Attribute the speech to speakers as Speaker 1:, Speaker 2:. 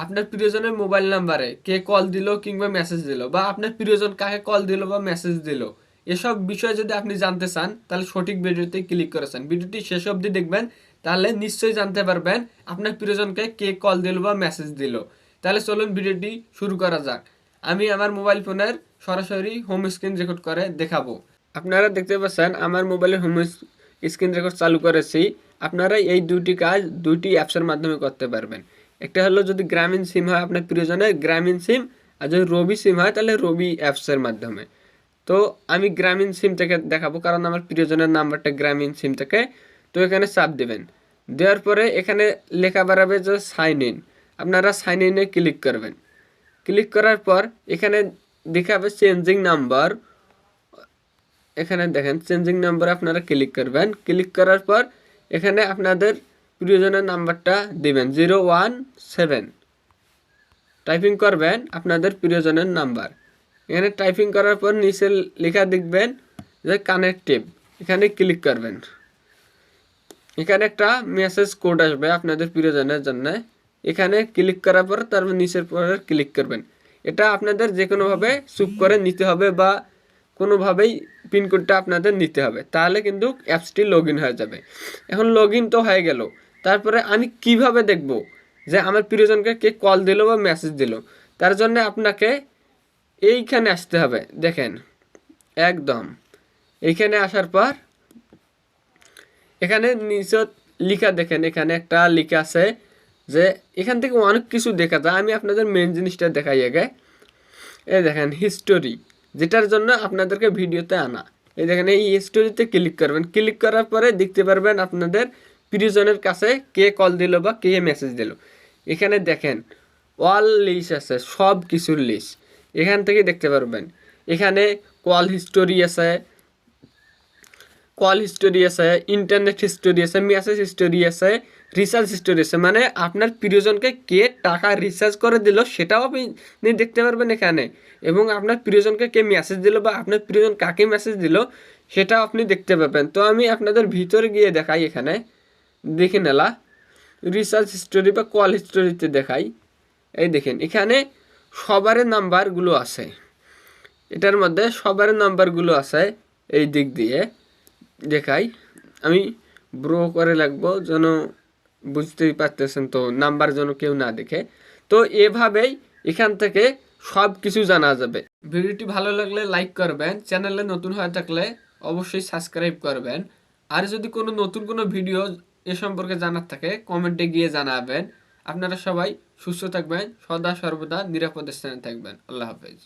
Speaker 1: আপনার প্রিয়জনের মোবাইল নাম্বারে কে কল দিল কিংবা মেসেজ দিল, বা আপনার প্রিয়জন কাকে কল দিল বা মেসেজ দিল, এসব বিষয়ে যদি আপনি জানতে চান তাহলে সঠিক ভিডিওতে ক্লিক করেছেন। ভিডিওটি শেষ অবধি দেখবেন, তাহলে নিশ্চয়ই জানতে পারবেন আপনার প্রিয়জনকে কে কল দিল বা মেসেজ দিল। তাহলে চলুন ভিডিওটি শুরু করা যাক। আমি আমার মোবাইল ফোনের সরাসরি হোম স্ক্রিন রেকর্ড করে দেখাবো। আপনারা দেখতে পাচ্ছেন আমার মোবাইলের হোম স্ক্রিন রেকর্ড চালু করেছি। আপনারা এই দুটি কাজ দুটি অ্যাপসের মাধ্যমে করতে পারবেন। একটা হলো যদি গ্রামীণ সিম হয় আপনার প্রিয়জনের গ্রামীণ সিম, আর যদি রবি সিম হয় তাহলে রবি অ্যাপসের মাধ্যমে। তো আমি গ্রামীণ সিম থেকে দেখাবো, কারণ আমার প্রিয়জনের নাম্বারটা গ্রামীণ সিম থেকে। তো এখানে চাপ দেবেন, দেওয়ার পরে এখানে লেখা বাড়াবে যে সাইন ইন। আপনারা সাইন ইনে ক্লিক করবেন। ক্লিক করার পর এখানে দেখাবে চেঞ্জিং নাম্বার। এখানে দেখেন চেঞ্জিং নাম্বার আপনারা ক্লিক করবেন। ক্লিক করার পর এখানে আপনাদের প্রিয়জনের নাম্বারটা দিবেন 017, টাইপিং করবেন আপনাদের প্রিয়জনের নাম্বার। এখানে টাইপিং করার পর নিচে লেখা দেখবেন যে কানেক্টিভ, এখানে ক্লিক করবেন। এখানে একটা মেসেজ কোড আসবে আপনাদের প্রিয়জনের জন্য। এখানে ক্লিক করার পর তারপর নিচের পরে ক্লিক করবেন। এটা আপনাদের যে কোনোভাবে চুপ করে নিতে হবে বা কোনোভাবেই পিনকোডটা আপনাদের নিতে হবে, তাহলে কিন্তু অ্যাপসটি লগ ইন হয়ে যাবে। এখন লগ ইন তো হয়ে গেল, তারপরে আমি কিভাবে দেখব যে আমার প্রিয়জনকে কে কল দিল বা মেসেজ দিল? তার জন্য আপনাকে এইখানে আসতে হবে। দেখেন একদম এইখানে আসার পর এখানে নিচে লিখা দেখেন, এখানে একটা লিখা আছে যে এখান থেকে অনেক কিছু দেখা যায়। আমি আপনাদের মেন জিনিসটা দেখাই আগে। এই দেখেন হিস্টোরি, যেটার জন্য আপনাদেরকে ভিডিওতে আনা। এই দেখেন এই হিস্টোরিতে ক্লিক করবেন। ক্লিক করার পরে দেখতে পারবেন আপনাদের প্রিয়জনের কাছে কে কল দিল বা কে মেসেজ দিল। এখানে দেখেন অল লিস্ট আছে, সব কিছুর লিস্ট এখান থেকে দেখতে পারবেন। এখানে কল হিস্টোরি আছে, ইন্টারনেট হিস্টোরি আছে, মেসেজ হিস্টোরি আছে, রিচার্জ হিস্টোরি আছে। মানে আপনার প্রিয়জনকে কে টাকা রিচার্জ করে দিল সেটাও আপনি দেখতে পারবেন এখানে, এবং আপনার প্রিয়জনকে কে মেসেজ দিল বা আপনার প্রিয়জন কাকে মেসেজ দিল সেটাও আপনি দেখতে পাবেন। তো আমি আপনাদের ভিতরে গিয়ে দেখাই, এখানে দেখে নেলা রিচার্জ হিস্টোরি বা কল হিস্টোরিতে দেখাই। এই দেখেন এখানে সবার নাম্বারগুলো আছে, এটার মধ্যে সবার নাম্বারগুলো আছে। এই দিক দিয়ে দেখাই, আমি ব্রো করে লাগবো যেন বুঝতেই পারতেছেন, তো নাম্বার যেন কেউ না দেখে। তো এভাবেই এখান থেকে সব কিছু জানা যাবে। ভিডিওটি ভালো লাগলে লাইক করবেন, চ্যানেলে নতুন হয়ে থাকলে অবশ্যই সাবস্ক্রাইব করবেন। আর যদি কোনো নতুন কোনো ভিডিও এ সম্পর্কে জানার থাকে কমেন্টে গিয়ে জানাবেন। আপনারা সবাই সুস্থ থাকবেন, সদা সর্বদা নিরাপদ স্থানে থাকবেন। আল্লাহ হাফেজ।